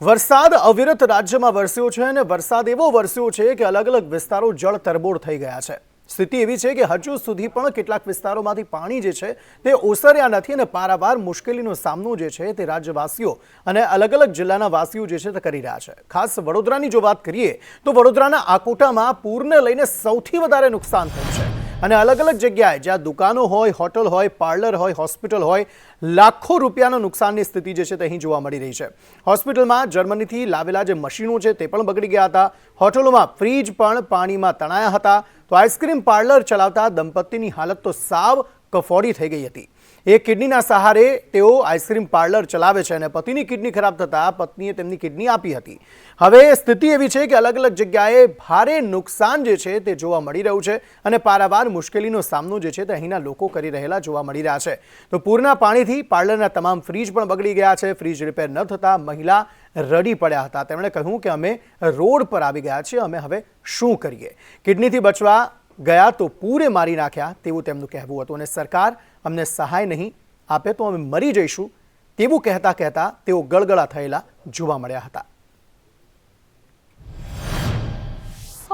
વરસાદ અવિરત રાજ્યમાં વરસ્યો છે અને વરસાદ એવો વરસ્યો છે કે અલગ અલગ વિસ્તારો જળ તરબોળ થઈ ગયા છે। સ્થિતિ એવી છે કે હજુ સુધી પણ કેટલાક વિસ્તારોમાંથી પાણી જે છે તે ઓસર્યા નથી અને પારાવાર મુશ્કેલીનો સામનો જે છે તે રાજ્યવાસીઓ અને અલગ અલગ જિલ્લાના વાસીઓ જે છે તે કરી રહ્યા છે। ખાસ વડોદરાની જો વાત કરીએ તો વડોદરાના આકોટામાં પૂરને લઈને સૌથી વધારે નુકસાન થયું છે અને અલગ અલગ જગ્યાએ જ્યાં દુકાનો હોય, હોટલ હોય, પાર્લર હોય, હોસ્પિટલ હોય, લાખો રૂપિયાના નુકસાનની સ્થિતિ જે છે તે અહીં જોવા મળી રહી છે। હોસ્પિટલમાં જર્મનીથી લાવેલા જે મશીનો છે તે પણ બગડી ગયા હતા। હોટલોમાં ફ્રીજ પણ પાણીમાં તણાયા હતા। તો આઈસ્ક્રીમ પાર્લર ચલાવતા દંપતીની હાલત તો સાવ કફોડી થઈ ગઈ હતી। એક કિડનીના સહારે તેઓ આઈસ્ક્રીમ પાર્લર ચલાવે છે અને પતિની કિડની ખરાબ થતાં પત્નીએ તેમની કિડની આપી હતી। હવે સ્થિતિ એવી છે કે અલગ અલગ જગ્યાએ ભારે નુકસાન જે છે તે જોવા મળી રહ્યું છે અને પારાવાર મુશ્કેલીનો સામનો જે છે તે અહીંના લોકો કરી રહેલા જોવા મળી રહ્યા છે। તો પૂરના પાણીથી પાર્લરના તમામ ફ્રીજ પણ બગડી ગયા છે। ફ્રીજ રિપેર ન થતાં મહિલા રડી પડ્યા હતા। તેમણે કહ્યું કે અમે રોડ પર આવી ગયા છીએ, અમે હવે શું કરીએ। કિડનીથી બચવા ગયા તો પૂરે મારી નાખ્યા તેવું તેમનું કહેવું હતું અને સરકાર અમને સહાય નહીં આપે તો અમે મરી જઈશું તેવું કહેતા કહેતા તેઓ ગળગળા થયેલા જોવા મળ્યા હતા।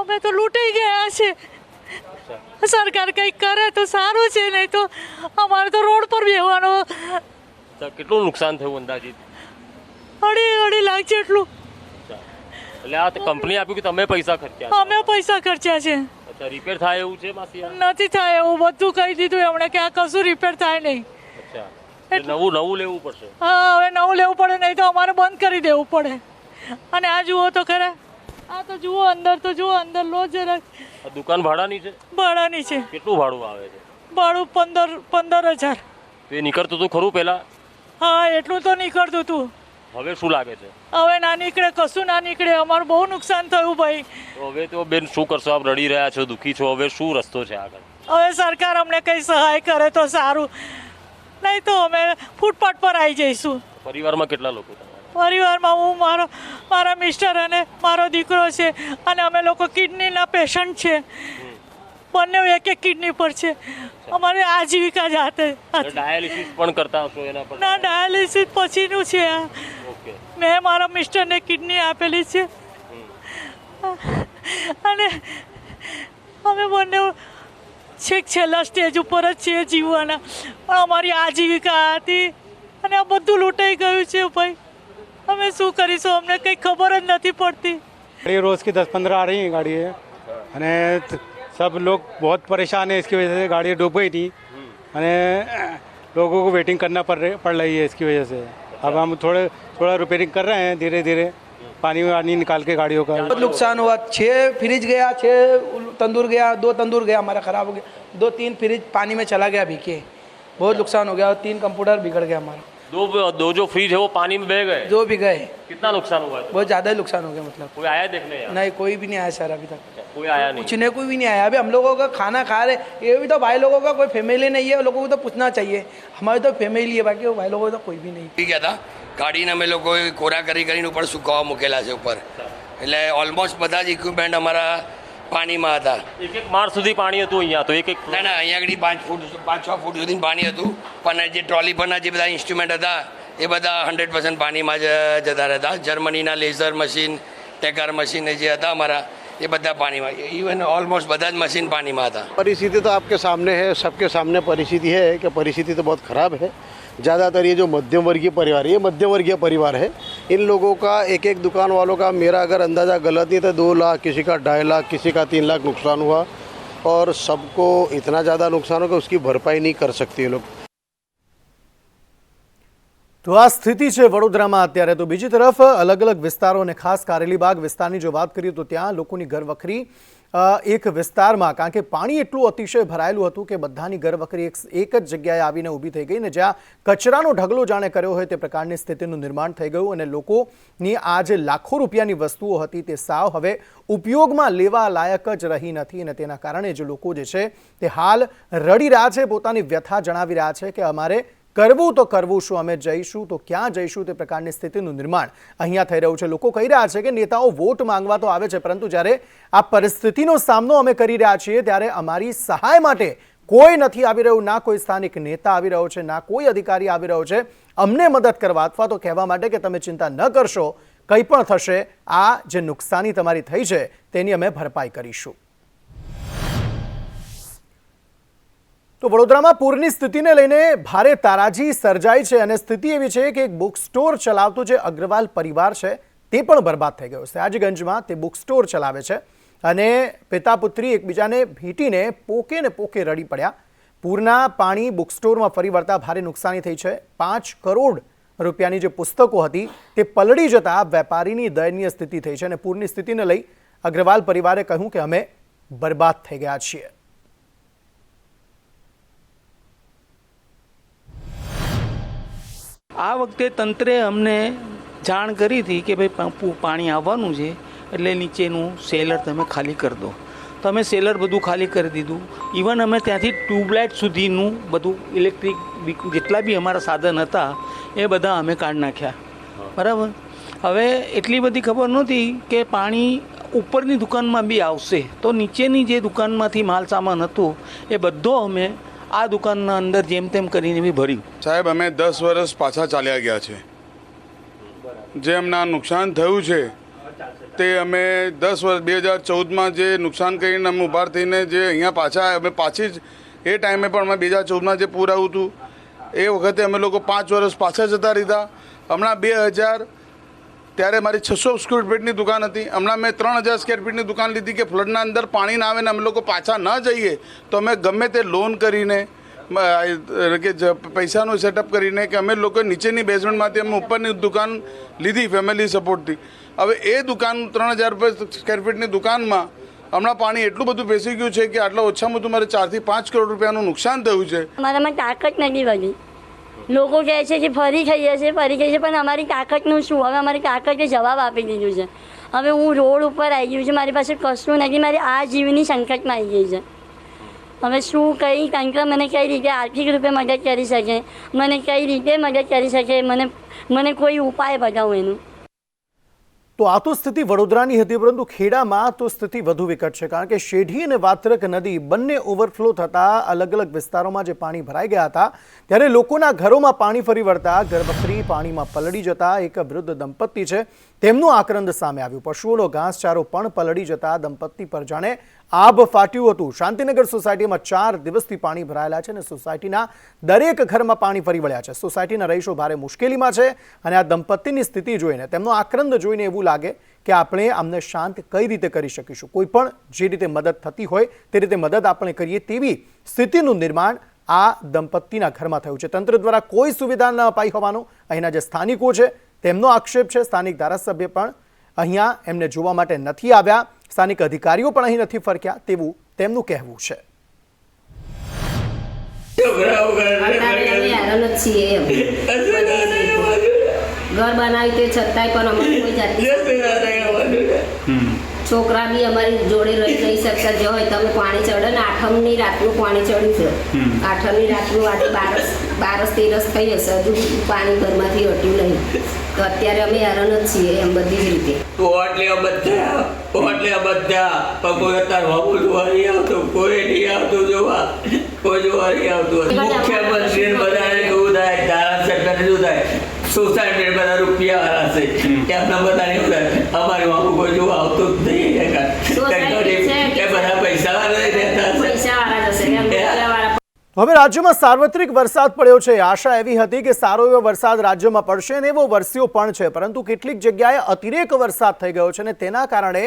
અમે તો લૂંટાઈ ગયા છે। સરકાર કંઈક કરે તો સારું છે, નહીં તો અમારે તો રોડ પર બેહવાનો। કેટલું નુકસાન થયું અંદાજિત? 2.5 લાખ જેટલું। એટલે આ કંપની આપ્યું કે તમે પૈસા ખર્ચ્યા? અમે પૈસા ખર્ચ્યા છે। અચ્છા, રિપેર થાય એવું છે માસી? નથી થાય એવું, બધું કહી દીધું એમણે કે આ કશું રિપેર થાય નહીં। અચ્છા, નવું લેવું પડશે? હા, હવે નવું લેવું પડે, નહીં તો અમારે બંધ કરી દેવું પડે। અને આ જુઓ તો ખરા, આ તો જુઓ અંદર, તો જુઓ અંદર લો જરાક। આ દુકાન ભાડાની છે? ભાડાની છે। કેટલું ભાડું આવે છે? ભાડું 15,000। તો એ નીકળતું હતું ખરું પહેલા? હા, એટલું તો નીકળતું હતું। હવે શું લાગે છે? હવે ના નીકળે, કશું ના નીકળે। અમારું બહુ નુકસાન થયું ભાઈ। તો હવે તો બેન શું કરશો? આપ રડી રહ્યા છો, દુઃખી છો, હવે શું રસ્તો છે આગળ? હવે સરકાર અમને કંઈ સહાય કરે તો સારું, નહીં તો અમે ફૂટપાથ પર આવી જઈશું। પરિવારમાં કેટલા લોકો? પરિવારમાં હું, મારા મિસ્ટર અને મારો દીકરો છે અને અમે લોકો કિડનીના પેશન્ટ છે। બંને એક કિડની પર છે। અમારે આજીવિકા જાતે। ડાયાલિસિસ પણ કરતા હશો એના પર? ના, ડાયાલિસિસ પછીનું છે। ઓકે, મેં મારા મિસ્ટરને કિડની આપેલી છે અને અમે બંને છેક છેલ્લા સ્ટેજ ઉપર જ છીએ જીવવાના, પણ અમારી આજીવિકા હતી અને આ બધું લૂંટાઈ ગયું છે ભાઈ। અમે શું કરીશું, અમને કંઈ ખબર જ નથી પડતી। गाड़ी रोज़ की 10-15 आ रही हैं गाड़ी है અને सब लोग बहुत परेशान है। इसकी वजह से गाड़ी डूब गई थी અને लोगों को वेटिंग करना पड़ रही है इसकी वजह से। अब हम थोड़ा रिपेयरिंग कर रहे हैं धीरे धीरे, पानी निकाल के गाड़ियों का। बहुत नुकसान हुआ। 6 फ्रिज गया, 6 तंदूर गया, 2 तंदूर गया हमारा ख़राब हो गया, 2-3 फ्रिज पानी में चला गया भीगे। बहुत नुकसान हो गया और 3 कंप्यूटर बिगड़ गया हमारा। दो जो फ्रिज है वो पानी में बह गए? 2 भी गए। कितना नुकसान हुआ? बहुत ज़्यादा नुकसान हो गया। मतलब कोई आया देखने? नहीं, कोई भी नहीं आया सर अभी तक। कोई आया नहीं? पूछने कोई भी नहीं आया। अभी हम लोगों का खाना खा रहे, ये भी तो भाई लोगों का कोई फैमिली नहीं है, लोगों को तो पूछना चाहिए। हमारी तो फैमिली है, बाकी भाई लोगों को तो कोई भी नहीं। ગયા હતા ગાડીને અમે લોકોએ કોરા કરીને ઉપર સુકાવા મૂકેલા છે ઉપર, એટલે ઓલમોસ્ટ બધા જ ઇક્વિપમેન્ટ અમારા પાણીમાં હતા। એક માળ સુધી પાણી હતું અહીંયા? તો એક ના ના, અહીંયા આગળ 5-6 ફૂટ સુધી પાણી હતું, પણ જે ટ્રોલી પરના જે બધા ઇન્સ્ટ્રુમેન્ટ હતા એ બધા 100% પાણીમાં જ જતા રહેતા। જર્મનીના લેઝર મશીન, ટેકર મશીન જે હતા અમારા એ બધા પાણીમાં, ઇવન ઓલમોસ્ટ બધા જ મશીન પાણીમાં હતા। परिस्थिति तो आपके सामने है, सबके सामने परिस्थिति है कि परिस्थिति तो बहुत ख़राब है। ज़्यादातर ये जो मध्यम वर्गीय परिवार है, ये मध्यम वर्गीय परिवार है। इन लोगों का एक दुकान वालों का, मेरा अगर अंदाज़ा गलत नहीं तो 2 लाख, किसी का 2.5 लाख, किसी का 3 लाख नुकसान हुआ और सबको इतना ज़्यादा नुकसान हो कि उसकी भरपाई नहीं कर सकते ये लोग। તો આ સ્થિતિ છે વડોદરામાં અત્યારે। તો બીજી તરફ અલગ અલગ વિસ્તારો અને ખાસ કારેલીબાગ વિસ્તારની જો વાત કરીએ તો ત્યાં લોકોની ઘરવખરી એક વિસ્તારમાં, કારણ કે પાણી એટલું અતિશય ભરાયેલું હતું કે બધાની ઘરવખરી એક જ જગ્યાએ આવીને ઊભી થઈ ગઈ ને જ્યાં કચરાનો ઢગલો જાણે કર્યો હોય તે પ્રકારની સ્થિતિનું નિર્માણ થઈ ગયું અને લોકોની આ જે લાખો રૂપિયાની વસ્તુઓ હતી તે સાવ હવે ઉપયોગમાં લેવા લાયક જ રહી નથી અને તેના કારણે જે લોકો જે છે તે હાલ રડી રહ્યા છે, પોતાની વ્યથા જણાવી રહ્યા છે કે અમારે કરવું તો કરવું શું, અમે જઈશું તો ક્યાં જઈશું તે પ્રકારની સ્થિતિનું નિર્માણ અહીંયા થઈ રહ્યું છે। લોકો કહી રહ્યા છે કે નેતાઓ વોટ માંગવા તો આવે છે, પરંતુ જ્યારે આ પરિસ્થિતિનો સામનો અમે કરી રહ્યા છીએ ત્યારે અમારી સહાય માટે કોઈ નથી આવી રહ્યું। ના કોઈ સ્થાનિક નેતા આવી રહ્યો છે, ના કોઈ અધિકારી આવી રહ્યો છે અમને મદદ કરવા અથવા તો કહેવા માટે કે તમે ચિંતા ન કરશો, કંઈ પણ થશે, આ જે નુકસાની તમારી થઈ છે તેની અમે ભરપાઈ કરીશું. તો વડોદરામાં પૂરની સ્થિતિને લઈને ભારે તારાજી સર્જાઈ છે અને સ્થિતિ એવી છે કે એક બુક સ્ટોર ચલાવતો જે અગ્રવાલ પરિવાર છે તે પણ બરબાદ થઈ ગયો. સયાજગંજમાં તે બુક સ્ટોર ચલાવે છે અને પિતા પુત્રી એકબીજાને ભેટીને પોકે ને પોકે રડી પડ્યા. પૂરના પાણી બુક સ્ટોરમાં ફરી વળતા ભારે નુકસાની થઈ છે. 5 કરોડ રૂપિયાની જે પુસ્તકો હતી તે પલળી જતા વેપારીની દયનીય સ્થિતિ થઈ છે અને પૂરની સ્થિતિને લઈ અગ્રવાલ પરિવારે કહ્યું કે અમે બરબાદ થઈ ગયા છીએ. આ વખતે તંત્રે અમને જાણ કરી હતી કે ભાઈ પાણી આવવાનું છે એટલે નીચેનું સેલર તમે ખાલી કરી દો. તો અમે સેલર બધું ખાલી કરી દીધું. ઇવન અમે ત્યાંથી ટ્યુબલાઇટ સુધીનું બધું ઇલેક્ટ્રિક જેટલા બી અમારા સાધન હતા એ બધા અમે કાઢી નાખ્યા. બરાબર. હવે એટલી બધી ખબર નહોતી કે પાણી ઉપરની દુકાનમાં બી આવશે, તો નીચેની જે દુકાનમાંથી માલ સામાન હતું એ બધો અમે આ દુકાનના અંદર જેમ તેમ કરીને બી ભર્યું. સાહેબ, અમે 10 વર્ષ પાછા ચાલ્યા ગયા છે. જે અમને નુકસાન થયું છે તે અમે 10 વર્ષ 2014માં જે નુકસાન કરીને અમે ઉભાર થઈને જે અહીંયા પાછા અમે પાછી જ એ ટાઈમે પણ અમે 2014માં જે પૂર આવ્યું હતું એ વખતે અમે લોકો 5 વર્ષ પાછા જતા રહ્યા. હમણાં 2000 ત્યારે મારી 600 સ્ક્વેર ફીટની દુકાન હતી. હમણાં મેં 3000 સ્ક્વેર ફીટની દુકાન લીધી કે ફ્લડના અંદર પાણી ના આવે ને અમે લોકો પાછા ન જઈએ તો અમે ગમે તે લોન કરીને કે પૈસાનું સેટઅપ કરીને કે અમે લોકો નીચેની બેઝમેન્ટમાંથી અમે ઉપરની દુકાન લીધી ફેમિલી સપોર્ટથી. હવે એ દુકાન 3000 સ્ક્વેર ફીટની દુકાનમાં હમણાં પાણી એટલું બધું બેસી ગયું છે કે આટલા ઓછામાં ઓછું મારે 4 થી 5 કરોડ રૂપિયાનું નુકસાન થયું છે. અમારામાં તાકાત નથી બની. લોકો કહે છે કે ફરી ખાઈએ છીએ પણ અમારી તાકાતનું શું? હવે અમારી તાકાતે જવાબ આપી દીધું છે. હવે હું રોડ ઉપર આવી ગયું છે, મારી પાસે કશું નથી, મારી આ જીવની સંકટમાં આવી ગઈ છે. હવે શું કઈ તંત્ર મને કઈ રીતે આર્થિક રૂપે મદદ કરી શકે, મને કઈ રીતે મદદ કરી શકે, મને કોઈ ઉપાય બતાવો એનું. તો આ તો સ્થિતિ વડોદરાની હતી, પરંતુ ખેડામાં તો સ્થિતિ વધુ વિકટ છે. કારણ કે શેઢી અને વાત્રક નદી બંને ઓવરફ્લો થતાં અલગ અલગ વિસ્તારોમાં જે પાણી ભરાઈ ગયા હતા ત્યારે લોકોના ઘરોમાં પાણી ફરી વળતા ઘરવખરી પાણીમાં પલળી જતા એક વૃદ્ધ દંપતી છે તેમનું આક્રંદ સામે આવ્યું. પશુઓનો ઘાસચારો પણ પલળી જતા દંપતી પર જાણે આભ ફાટ્યું હતું. શાંતિનગર સોસાયટીમાં 4 દિવસથી પાણી ભરાયેલા છે અને સોસાયટીના દરેક ઘરમાં પાણી ફરી વળ્યા છે. સોસાયટીના રહીશો ભારે મુશ્કેલીમાં છે અને આ દંપતીની સ્થિતિ જોઈને, તેમનો આક્રંદ જોઈને એવું લાગે કે આપણે આમને શાંત કઈ રીતે કરી શકીશું. કોઈ પણ જે રીતે મદદ થતી હોય તે રીતે મદદ આપણે કરીએ તેવી સ્થિતિનું નિર્માણ આ દંપતીના ઘરમાં થયું છે. તંત્ર દ્વારા કોઈ સુવિધા ન અપાઈ હોવાનો અહીંના જે સ્થાનિકો છે તેમનો આક્ષેપ છે. સ્થાનિક ધારાસભ્ય પણ અહીંયા એમને જોવા માટે નથી આવ્યા, સ્થાનિક અધિકારીઓ પણ અહીં નથી ફરક્યા તેવું તેમનું કહેવું છે. ઘર બનાવી તે છતાંય પણ અમારી કોઈ જાતની છોકરા બી અમારી જોડે રહી શકતા જે હોય તમે પાણી ચડે ને 8મની રાતનું પાણી ચડ્યું છે. 8મની રાતનું આજે 12-13 થઈ હશે, હજુ પાણી ઘરમાંથી હટ્યું નહીં. તો અત્યારે અમે હેરાન જ છીએ એમ બધી જ રીતે. બધા કોઈ અત્યારે વાપું જોવા નહીં આવતું, કોઈ નહીં આવતું જોવા, કોઈ જોવા નહીં આવતું. મુખ્યમંત્રી બધાને શું થાય, ધારાસભ્યને શું થાય, સોસાયટી બધા રૂપિયા વાળા છે એમના બધા નહીં થાય. અમારી વાપું કોઈ જોવા આવતું જ નહીં. બધા પૈસા વાળા રહેતા. હવે રાજ્યમાં સાર્વત્રિક વરસાદ પડ્યો છે. આશા એવી હતી કે સારો એવો વરસાદ રાજ્યમાં પડશે અને એવો વરસ્યો પણ છે, પરંતુ કેટલીક જગ્યાએ અતિરેક વરસાદ થઈ ગયો છે અને તેના કારણે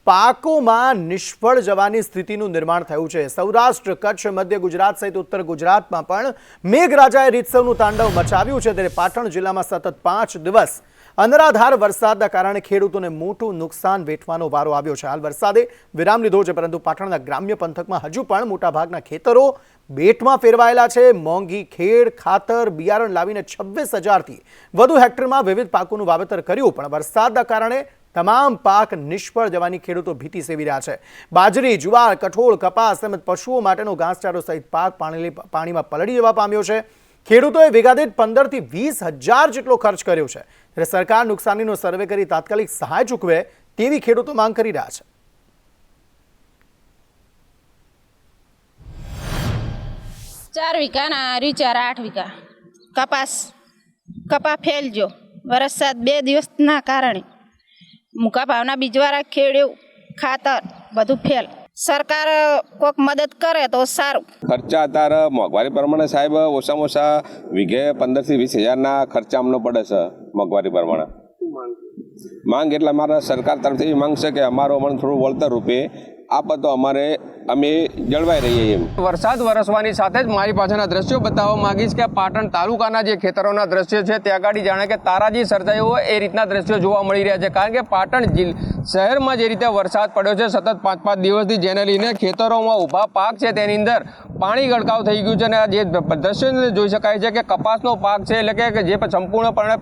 પાકોમાં નિષ્ફળ જવાની સ્થિતિનું નિર્માણ થયું છે. સૌરાષ્ટ્ર, કચ્છ, મધ્ય ગુજરાત સહિત ઉત્તર ગુજરાતમાં પણ મેઘરાજાએ રીતસરનું તાંડવ મચાવ્યું છે. ત્યારે પાટણ જિલ્લામાં સતત 5 દિવસ અનરાધાર વરસાદના કારણે ખેડૂતોને મોટું નુકસાન વેઠવાનો વારો આવ્યો છે. હાલ વરસાદે વિરામ લીધો છે, પરંતુ પાટણના ગ્રામ્ય પંથકમાં હજુ પણ મોટાભાગના ખેતરો બેટમાં ફેરવાયેલા છે. મોંઘી ખેડ, ખાતર, બિયારણ લાવીને 26,000થી વધુ હેક્ટરમાં વિવિધ પાકોનું વાવેતર કર્યું, પણ વરસાદના કારણે તમામ પાક નિષ્ફળ જવાની ખેડૂતો ભીતિ સેવી રહ્યા છે. બાજરી, જુવાર, કઠોળ, કપાસ તેમજ પશુઓ માટેનો ઘાસચારો સહિત પાક પાણીમાં પલળી જવા પામ્યો છે. ખેડૂતોએ વીઘાદીઠ 15,000 થી 20,000 જેટલો ખર્ચ કર્યો છે. ત્યારે સરકાર નુકસાનીનો સર્વે કરી તાત્કાલિક સહાય ચૂકવે તેવી ખેડૂતો માંગ કરી રહ્યા છે. ચાર વીઘા ના રીચાર 8 વીઘા કપા ફેલજો વરસાદ 2 દિવસના કારણે મૂકા ભાવના બીજવાળા ખેડ્યું ખાતર બધું ફેલ. સરકાર કોઈક મદદ કરે તો સારું. ખર્ચા અત્યારે મોંઘવારી પ્રમાણે સાહેબ ઓછામાં ઓછા વીઘે 15,000 થી 20,000ના ખર્ચા અમને પડે છે મોંઘવારી પ્રમાણે. માંગ એટલે અમારા સરકાર તરફથી એવી માંગ છે કે અમારો અમને થોડું વળતર રૂપે આપે તો અમે જળવાઈ રહીએ એમ. વરસાદ વરસવાની સાથે જ મારી પાસેના દ્રશ્યો બતાવવા માંગીશ કે પાટણ તાલુકાના જે ખેતરોના દ્રશ્યો છે ત્યાં આગળ જાણે કે તારાજી સર્જાયું હોય એ રીતના દ્રશ્યો જોવા મળી રહ્યા છે. કારણ કે પાટણ શહેરમાં જે રીતે વરસાદ પડ્યો છે સતત 5-5 દિવસથી, જેને લઈને ખેતરોમાં ઊભા પાક છે તેની અંદર પાણી ગળકાવ થઈ ગયું છે. અને જે દ્રશ્યો જોઈ શકાય છે કે કપાસનો પાક છે, એટલે કે જે સંપૂર્ણપણે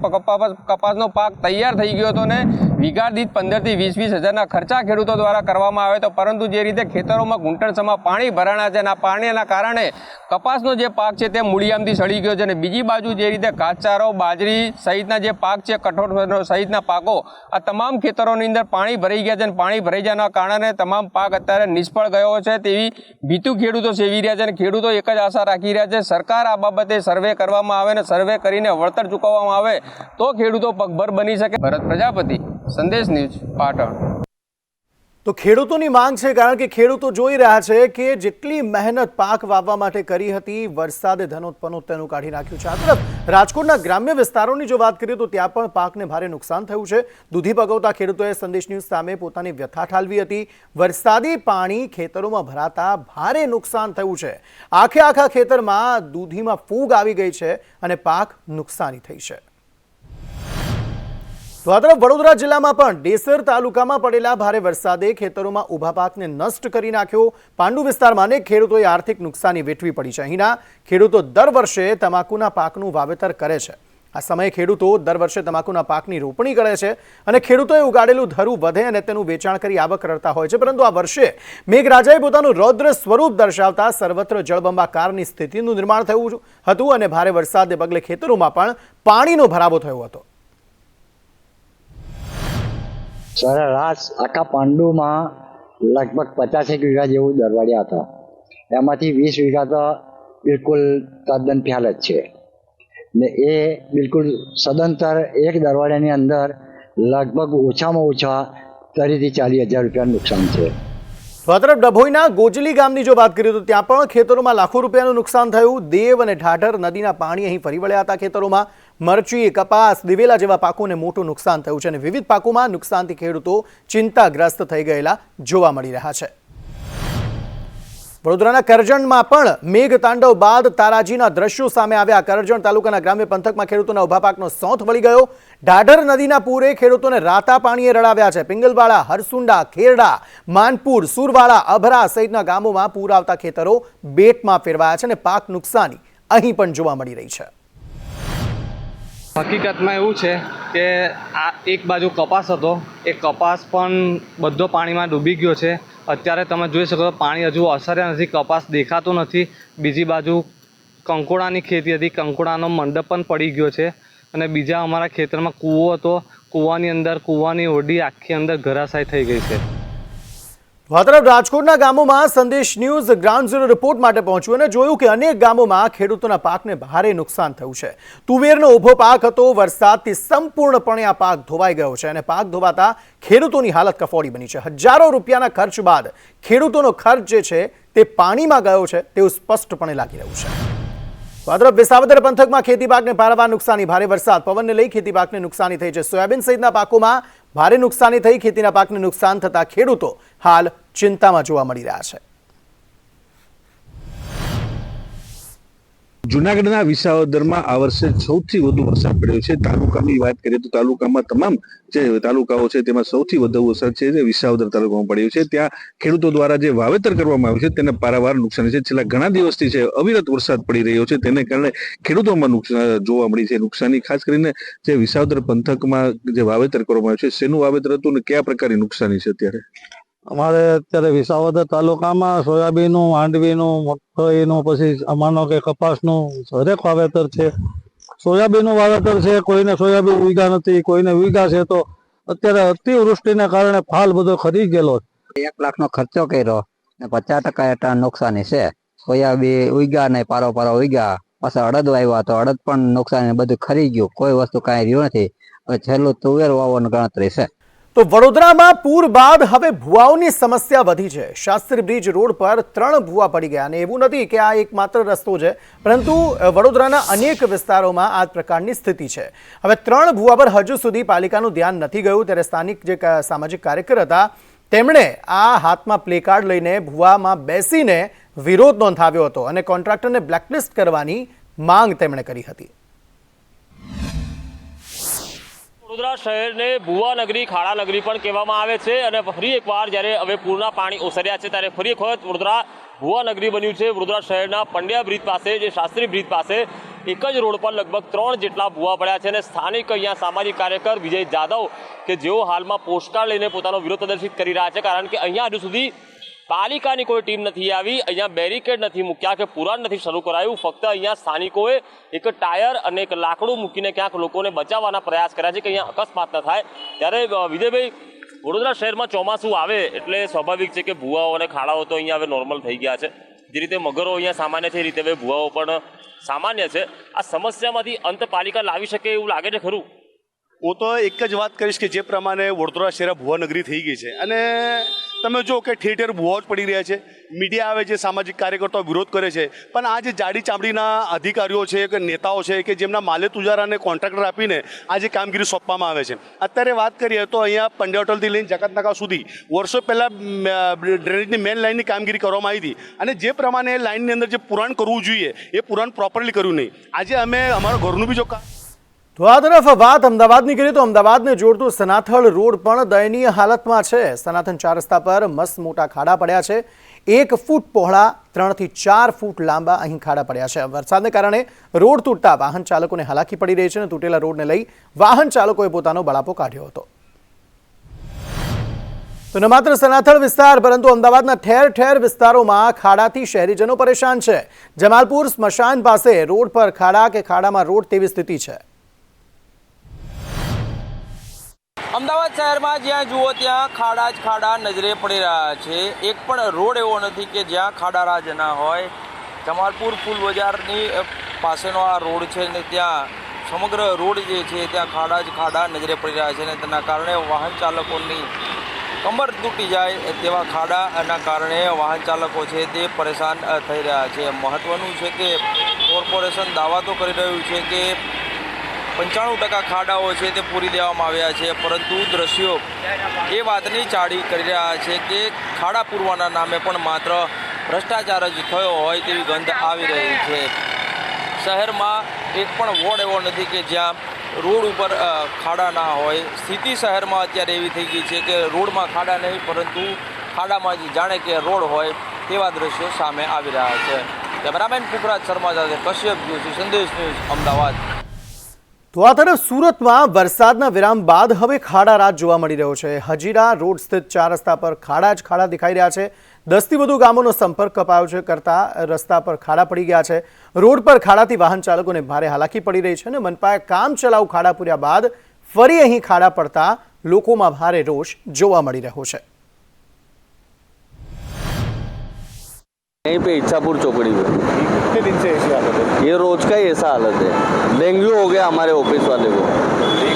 કપાસનો પાક તૈયાર થઈ ગયો હતો ને વીઘા દીઠ 15,000 થી 20,000 હજારના ખર્ચા ખેડૂતો દ્વારા કરવામાં આવે તો, પરંતુ જે રીતે ખેતરોમાં ઘૂંટણસમાં પાણી ભરાણા છે અને આ પાણીના કારણે કપાસનો જે પાક છે તે મૂળિયામથી સડી ગયો છે. અને બીજી બાજુ જે રીતે ઘાસચારો, બાજરી સહિતના જે પાક છે, કઠોળ સહિતના પાકો, આ તમામ ખેતરોની અંદર પાણી ભરાઈ ગયા છે. અને પાણી ભરાઈ જવાના કારણે તમામ પાક અત્યારે નિષ્ફળ ગયો છે તેવી ભીતું ખેડૂતો સેવી રહ્યા છે. અને ખેડૂતો એક જ આશા રાખી રહ્યા છે, સરકાર આ બાબતે સર્વે કરવામાં આવે અને સર્વે કરીને વળતર ચૂકવવામાં આવે તો ખેડૂતો પગભર બની શકે. ભરત પ્રજાપતિ, સંદેશ ન્યૂઝ, પાટણ. તો ખેડૂતોની માંગ છે, કારણ કે ખેડૂતો જોઈ રહ્યા છે કે જેટલી મહેનત પાક વાવવા માટે કરી હતી, વરસાદે ધનોત્પનોત તેનું કાઢી નાખ્યું છે. આ તરફ રાજકોટના ગ્રામ્ય વિસ્તારોની જો વાત કરીએ તો ત્યાં પણ પાકને ભારે નુકસાન થયું છે. દૂધી પકવતા ખેડૂતોએ સંદેશ ન્યૂઝ સામે પોતાની વ્યથા ઠાલવી હતી. વરસાદી પાણી ખેતરોમાં ભરાતા ભારે નુકસાન થયું છે. આખા ખેતરમાં દૂધીમાં ફૂગ આવી ગઈ છે અને પાક નુકસાની થઈ છે. તો આ તરફ વડોદરા જિલ્લામાં પણ ડેસર તાલુકામાં પડેલા ભારે વરસાદે ખેતરોમાં ઊભા પાકને નષ્ટ કરી નાખ્યો. પાંડુ વિસ્તારમાં અનેક ખેડૂતોએ આર્થિક નુકસાની વેઠવી પડી છે. અહીંના ખેડૂતો દર વર્ષે તમાકુના પાકનું વાવેતર કરે છે. આ સમયે ખેડૂતો દર વર્ષે તમાકુના પાકની રોપણી કરે છે અને ખેડૂતોએ ઉગાડેલું ધરું વધે અને તેનું વેચાણ કરી આવક કરતા હોય છે. પરંતુ આ વર્ષે મેઘરાજાએ પોતાનું રૌદ્ર સ્વરૂપ દર્શાવતા સર્વત્ર જળબંબાકારની સ્થિતિનું નિર્માણ થયું હતું અને ભારે વરસાદને પગલે ખેતરોમાં પણ પાણીનો ભરાવો થયો હતો. સરેરાશ આખા પાંડુમાં લગભગ 50 વીઘા જેવું દરવાડિયા હતા. એમાંથી 20 વીઘા તો બિલકુલ તદ્દન ફેલ જ છે ને એ બિલકુલ સદંતર એક દરવાડિયાની અંદર લગભગ ઓછામાં ઓછા 30,000 થી 40,000 રૂપિયાનું નુકસાન છે. તો આ તરફ ડભોઈના ગોજલી ગામની જો વાત કરીએ તો ત્યાં પણ ખેતરોમાં લાખો રૂપિયાનું નુકસાન થયું. દેવ અને ઢાઢર નદીના પાણી અહીં ફરી વળ્યા હતા. ખેતરોમાં મરચી, કપાસ, દિવેલા જેવા પાકોને મોટું નુકસાન થયું છે અને વિવિધ પાકોમાં નુકસાનથી ખેડૂતો ચિંતાગ્રસ્ત થઈ ગયેલા જોવા મળી રહ્યા છે. વડોદરાના કરજણમાં પણ મેઘતાંડવ બાદ તારાજીના દ્રશ્યો સામે આવ્યા. કરજણ તાલુકાના ગ્રામ્ય પંથકમાં ખેડૂતોના ઉભા પાકનો સોંથ વળી ગયો. ઢાઢર નદીના પૂરે ખેડૂતોને રાતા પાણીએ રડાવ્યા છે. પિંગલવાડા, હરસુંડા, ખેરડા, માનપુર, સુરવાડા, અભરા સહિતના ગામોમાં પૂર આવતા ખેતરો બેટમાં ફેરવાયા છે અને પાક નુકસાની અહીં પણ જોવા મળી રહી છે. હકીકતમાં એવું છે કે આ એક બાજુ કપાસ હતો, એ કપાસ પણ બધો પાણીમાં ડૂબી ગયો છે. અત્યારે તમે જોઈ શકો પાણી હજુ અસરે નથી, કપાસ દેખાતો નથી. બીજી બાજુ કંકોડાની ખેતી હતી, કંકોડાનો મંડપ પણ પડી ગયો છે. અને બીજા અમારા ખેતરમાં કૂવો હતો, કૂવાની અંદર કૂવાની ઓરડી આખી અંદર ઘરાશાય થઈ ગઈ છે. આ તરફ રાજકોટના ગામોમાં સંદેશ ન્યૂઝ ગ્રાઉન્ડ ઝીરો રિપોર્ટ માટે પહોંચ્યું અને જોયું કે અનેક ગામોમાં ખેડૂતોના પાકને ભારે નુકસાન થયું છે. તુવેરનો ઊભો પાક હતો, વરસાદથી સંપૂર્ણપણે આ પાક ધોવાઈ ગયો છે અને પાક ધોવાતા ખેડૂતોની હાલત કફોડી બની છે. હજારો રૂપિયાના ખર્ચ બાદ ખેડૂતોનો ખર્ચ જે છે તે પાણીમાં ગયો છે તેવું સ્પષ્ટપણે લાગી રહ્યું છે. આ તરફ વિસાવદર પંથકમાં ખેતી પાકને પારાવાર નુકસાની. ભારે વરસાદ પવનને લઈ ખેતી પાકને નુકસાની થઈ છે. સોયાબીન સહિતના પાકોમાં ભારે નુકસાની થઈ. ખેતીના પાકને નુકસાન થતા ખેડૂતો હાલ ચિંતામાં જોવા મળી રહ્યા છે. જૂનાગઢના વિસાવદરમાં આ વર્ષે સૌથી વધુ વરસાદ પડ્યો છે. તાલુકાની વાત કરીએ તો તાલુકામાં તમામ જે તાલુકાઓ છે તેમાં સૌથી વધુ વરસાદ છે જે વિસાવદર તાલુકામાં પડ્યો છે. ત્યાં ખેડૂતો દ્વારા જે વાવેતર કરવામાં આવ્યું છે તેને પારાવાર નુકસાની છે. છેલ્લા ઘણા દિવસથી છે અવિરત વરસાદ પડી રહ્યો છે, તેને કારણે ખેડૂતોમાં નુકસાન જોવા મળી છે. નુકસાની ખાસ કરીને જે વિસાવદર પંથકમાં જે વાવેતર કરવામાં આવ્યું છે શેનું વાવેતર હતું ને કયા પ્રકારની નુકસાની છે અત્યારે? અમારે અત્યારે વિસાવદર તાલુકામાં સોયાબીનનું, માંડવીનું, મગફળીનું, પછી માનો કે કપાસનું હરેક વાવેતર છે. સોયાબીનનું વાવેતર છે, કોઈને સોયાબીન વીઘા નથી, કોઈને વીઘા છે. તો અત્યારે અતિવૃષ્ટિને કારણે ફાલ બધો ખરી ગયેલો. 1 લાખનો ખર્ચો કર્યો ને 50% એટલા નુકસાની છે. સોયાબીન વીઘા ને પારો વીઘા, પાછા અડદ વાવ્યા તો અડદ પણ નુકસાની બધું ખરી ગયું, કોઈ વસ્તુ કાંઈ રહ્યું નથી. હવે છેલ્લું તુવેર વાવવાની ગણતરી છે. તો વડોદરામાં પૂર બાદ હવે ભૂવાઓની સમસ્યા વધી છે। શાસ્ત્રી બ્રિજ રોડ પર 3 ભૂવા પડી ગયા અને એવું નથી કે આ એકમાત્ર રસ્તો છે, પરંતુ વડોદરાના અનેક વિસ્તારોમાં આ પ્રકારની સ્થિતિ છે। હવે 3 ભૂવા પર હજુ સુધી પાલિકાનું ધ્યાન નથી ગયું, ત્યારે સ્થાનિક જે સામાજિક કાર્યકર હતા તેમણે આ હાથમાં પ્લેકાર્ડ લઈને ભૂવામાં બેસીને વિરોધ નોંધાવ્યો હતો અને કોન્ટ્રાક્ટરને બ્લેકલિસ્ટ કરવાની માંગ તેમણે કરી હતી। વડોદરા શહેરને ભુવા નગરી, ખાડા નગરી પણ કહેવામાં આવે છે અને ફરી એકવાર જ્યારે હવે પૂરના પાણી ઓસર્યા છે ત્યારે ફરી એક વખત વડોદરા ભુવા નગરી બન્યું છે। વડોદરા શહેરના પંડ્યા બ્રિજ પાસે, જે શાસ્ત્રી બ્રિજ પાસે એક જ રોડ પર લગભગ 3 જેટલા ભુવા પડ્યા છે અને સ્થાનિક અહીંયા સામાજિક કાર્યકર વિજય જાદવ કે જેઓ હાલમાં પોસ્ટકાર્ડ લઈને પોતાનો વિરોધ પ્રદર્શિત કરી રહ્યા છે, કારણ કે અહીંયા હજુ સુધી પાલિકાની કોઈ ટીમ નથી આવી, અહીંયા બેરિકેડ નથી મૂક્યા કે પુરાણ નથી શરૂ કરાયું, ફક્ત અહીંયા સ્થાનિકોએ એક ટાયર અને એક લાકડું મૂકીને ક્યાંક લોકોને બચાવવાના પ્રયાસ કર્યા છે કે અહીંયા અકસ્માત ન થાય। ત્યારે વિજયભાઈ, વડોદરા શહેરમાં ચોમાસું આવે એટલે સ્વાભાવિક છે કે ભૂવાઓ અને ખાડાઓ તો અહીંયા હવે નોર્મલ થઈ ગયા છે। જે રીતે મગરો અહીંયા સામાન્ય છે એ રીતે હવે ભૂવાઓ પણ સામાન્ય છે। આ સમસ્યામાંથી અંત પાલિકા લાવી શકે એવું લાગે છે ખરું? હું તો એક જ વાત કરીશ કે જે પ્રમાણે વડોદરા શહેર ભુવા નગરી થઈ ગઈ છે અને તમે જો કે ઠેર ભુવાઓ જ પડી રહ્યા છે। મીડિયા આવે છે, સામાજિક કાર્યકર્તાઓ વિરોધ કરે છે, પણ આ જે જાડી ચામડીના અધિકારીઓ છે કે નેતાઓ છે કે જેમના માલે તુજારાને કોન્ટ્રાક્ટર આપીને આ જે કામગીરી સોંપવામાં આવે છે। અત્યારે વાત કરીએ તો અહીંયા પંડ્યા હોટલથી લઈને જકાતનાકા સુધી વર્ષો પહેલાં ડ્રેનેજની મેન લાઇનની કામગીરી કરવામાં આવી હતી અને જે પ્રમાણે લાઇનની અંદર જે પુરાણ કરવું જોઈએ એ પુરાણ પ્રોપરલી કર્યું નહીં। આજે અમે અમારા ઘરનું બી જો તો આ તરફ વાત અમદાવાદની કરીએ તો અમદાવાદને જોડતું સનાથલ રોડ પણ દયનીય હાલતમાં છે। સનાતન 4 રસ્તા પર મસ્ત મોટા ખાડા પડ્યા છે, 1 ફૂટ પહોળા 3 થી 4 ફૂટ લાંબા અહીં ખાડા પડ્યા છે। વરસાદને કારણે રોડ તૂટતા વાહન ચાલકોને હાલાકી પડી રહી છે અને તૂટેલા રોડને લઈ વાહન ચાલકોએ પોતાનો બળાપો કાઢ્યો હતો। તો ન માત્ર સનાથલ વિસ્તાર પરંતુ અમદાવાદના ઠેર ઠેર વિસ્તારોમાં ખાડાથી શહેરીજનો પરેશાન છે। જમાલપુર સ્મશાન પાસે રોડ પર ખાડા કે ખાડામાં રોડ તેવી સ્થિતિ છે। અમદાવાદ શહેરમાં જ્યાં જુઓ ત્યાં ખાડા જ ખાડા નજરે પડી રહ્યા છે। એક પણ રોડ એવો નથી કે જ્યાં ખાડા રાજ ના હોય। જમાલપુર ફૂલ બજારની પાસેનો આ રોડ છે ને ત્યાં સમગ્ર રોડ જે છે ત્યાં ખાડા જ ખાડા નજરે પડી રહ્યા છે અને તેના કારણે વાહન ચાલકોની કમર તૂટી જાય તેવા ખાડાના કારણે વાહન ચાલકો છે તે પરેશાન થઈ રહ્યા છે। મહત્વનું છે કે કોર્પોરેશન દાવા તો કરી રહ્યું છે કે 95% ખાડાઓ છે તે પૂરી દેવામાં આવ્યા છે, પરંતુ દ્રશ્યો એ વાતની ચાળી કરી રહ્યા છે કે ખાડા પૂરવાના નામે પણ માત્ર ભ્રષ્ટાચાર જ થયો હોય તેવી ગંધ આવી રહી છે। શહેરમાં એક પણ વોર્ડ એવો નથી કે જ્યાં રોડ ઉપર ખાડા ના હોય। સ્થિતિ શહેરમાં અત્યારે એવી થઈ ગઈ છે કે રોડમાં ખાડા નહીં, પરંતુ ખાડામાં જ જાણે કે રોડ હોય તેવા દ્રશ્યો સામે આવી રહ્યા છે। કેમેરામેન પુખરાજ શર્મા સાથે કશ્યપ જોશી, સંદેશ ન્યૂઝ, અમદાવાદ। તો આ તરફ સુરતમાં વરસાદના વિરામ બાદ હવે ખાડા રાજ જોવા મળી રહ્યો છે। હજીરા રોડ સ્થિત 4 રસ્તા પર ખાડા જ ખાડા દેખાઈ રહ્યા છે। 10 થી વધુ ગામોનો સંપર્ક કપાયો છે કરતા રસ્તા પર ખાડા પડી ગયા છે। રોડ પર ખાડાથી વાહન ચાલકોને ભારે હાલાકી પડી રહી છે અને મનપાએ કામ ચલાઉ ખાડા પૂર્યા બાદ ફરી અહીં ખાડા પડતા લોકોમાં ભારે રોષ જોવા મળી રહ્યો છે। यहीं पे इच्छापुर चौकड़ी में कितने दिन से ऐसी हालत है? ये रोज का ही ऐसा हालत है। डेंगू हो गया हमारे ऑफिस वाले को।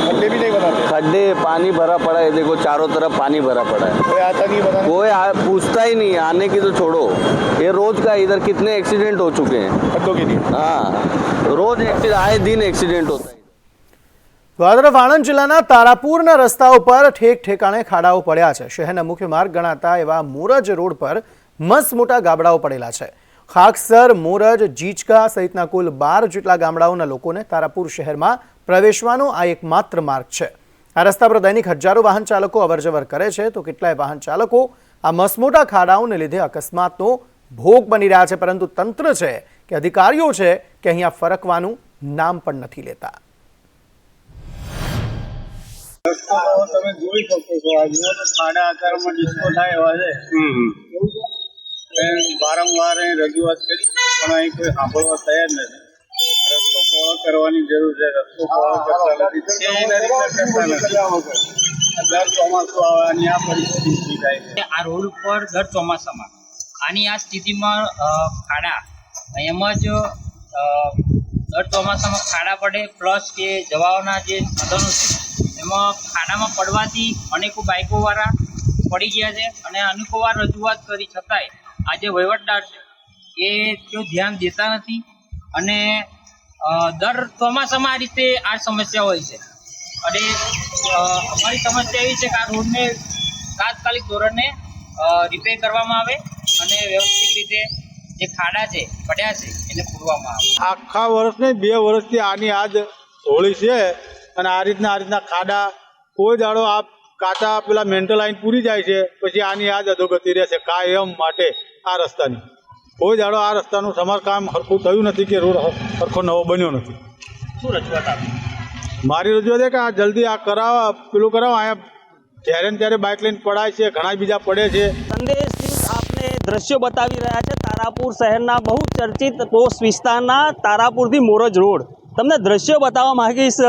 खड्डे भी नहीं बनाते? खड्डे, पानी भरा पड़ा है, देखो चारों तरफ पानी भरा पड़ा है। कोई आता नहीं बताने? कोई पूछता ही नहीं, आने की तो छोड़ो। ये रोज का, इधर कितने एक्सीडेंट हो चुके हैं खड्डों के लिए। हाँ, रोज आए दिन एक्सीडेंट होता है। તો આ તરફ આણંદ જિલ્લાના તારાપુરના રસ્તાઓ પર ઠેક ઠેકાણે ખાડાઓ પડ્યા છે। શહેરના મુખ્ય માર્ગ ગણાતા એવા મોરજ રોડ પર મસ્ત મોટા ગાબડાઓ પડેલા છે। ખાકસર, મોરજ, જીચકા સહિતના કુલ 12 જેટલા ગામડાઓના લોકોને તારાપુર શહેરમાં પ્રવેશવાનો આ એકમાત્ર માર્ગ છે। આ રસ્તા પર દૈનિક હજારો વાહન ચાલકો અવરજવર કરે છે, તો કેટલાય વાહન ચાલકો આ મસમોટા ખાડાઓને લીધે અકસ્માતનો ભોગ બની રહ્યા છે, પરંતુ તંત્ર છે કે અધિકારીઓ છે કે અહીંયા ફરકવાનું નામ પણ નથી લેતા। તમે જોઈ શકો છો આજનો તો ખાડા આકારમાં ડિસ્કો થાય એવા છે। વારંવાર રજૂઆત કરી પણ અહીં કોઈ સાંભળવા તૈયાર નથી। રસ્તો પહોળો કરવાની જરૂર છે, રસ્તો પહોળો કરતા નથી, દર ચોમાસું આવવાની આ પરિસ્થિતિ ઊભી થાય છે। આ રોડ ઉપર દર ચોમાસામાં આની આ સ્થિતિમાં ખાડા એમાં જ દર ચોમાસામાં ખાડા પડે, પ્લસ કે જવાના જે સાધનો છે એમાં ખાડામાં પડવાથી અનેકો બાઇકોવાળા પડી ગયા છે અને અનેકો વાર રજૂઆત કરી છતાંય આ જે વહીવટદાર છે એ તેઓ ધ્યાન દેતા નથી અને દર ચોમાસામાં આ રીતે આ સમસ્યા હોય છે અને અમારી સમસ્યા એવી છે કે આ રોડને તાત્કાલિક ધોરણે રિપેર કરવામાં આવે અને વ્યવસ્થિત રીતે જે ખાડા છે પડ્યા છે એને પૂરવામાં આવે. આખા વર્ષને 2 વર્ષથી આની આજ હોળી છે અને આ રીતના ખાડા કોઈ દાડો આ કાચા પેલા મેન્ટલ લાઈન પૂરી જાય છે પછી આની આજ અધોગતિ રહેશે કાયમ માટે. આ રસ્તાની કોઈ દાડો આ રસ્તાનું સમારકામ સરખું થયું નથી કે રોડ સરખો નવો બન્યો નથી. શું રજૂઆત આપી? મારી રજૂઆત છે કે આ જલ્દી આ પેલું કરાવો. અહીંયા જ્યારે ને ત્યારે બાઇક લઈને પડાય છે, ઘણા બીજા પડે છે. સંદેશ આપને દ્રશ્યો બતાવી રહ્યા છે તારાપુર શહેરના બહુ ચર્ચિત પોસ્ટ વિસ્તારના તારાપુરથી મોરજ રોડ. તમને દ્રશ્યો બતાવવા માંગીશ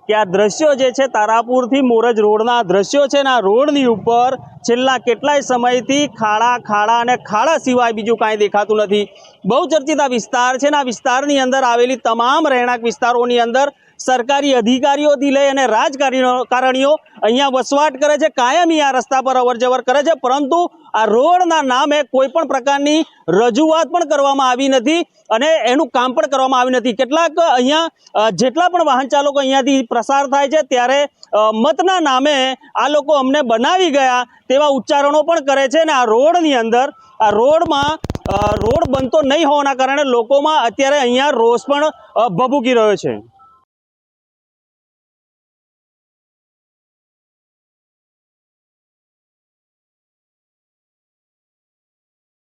કે આ દ્રશ્યો જે છે તારાપુરથી મોરજ રોડના દ્રશ્યો છે ને આ રોડની ઉપર છેલ્લા કેટલાય સમયથી ખાડા અને ખાડા સિવાય બીજું કાંઈ દેખાતું નથી. બહુ ચર્ચિત આ વિસ્તાર છે ને આ વિસ્તારની અંદર આવેલી તમામ રહેણાંક વિસ્તારોની અંદર સરકારી અધિકારીઓથી લઈ અને રાજકારણીઓ અહીંયા વસવાટ કરે છે, કાયમી આ રસ્તા પર અવરજવર કરે છે, પરંતુ આ રોડના નામે કોઈ પણ પ્રકારની રજૂઆત પણ કરવામાં આવી નથી અને એનું કામ પણ કરવામાં આવ્યું નથી. કેટલાક અહીંયા જેટલા પણ વાહન ચાલકો અહીંયાથી પ્રસાર થાય છે ત્યારે મતના નામે આ લોકો અમને બનાવી ગયા તેવા ઉચ્ચારણો પણ કરે છે અને આ રોડની અંદર આ રોડ બનતો નહીં હોવાના કારણે લોકોમાં અત્યારે અહીંયા રોષ પણ ભભૂકી રહ્યો છે.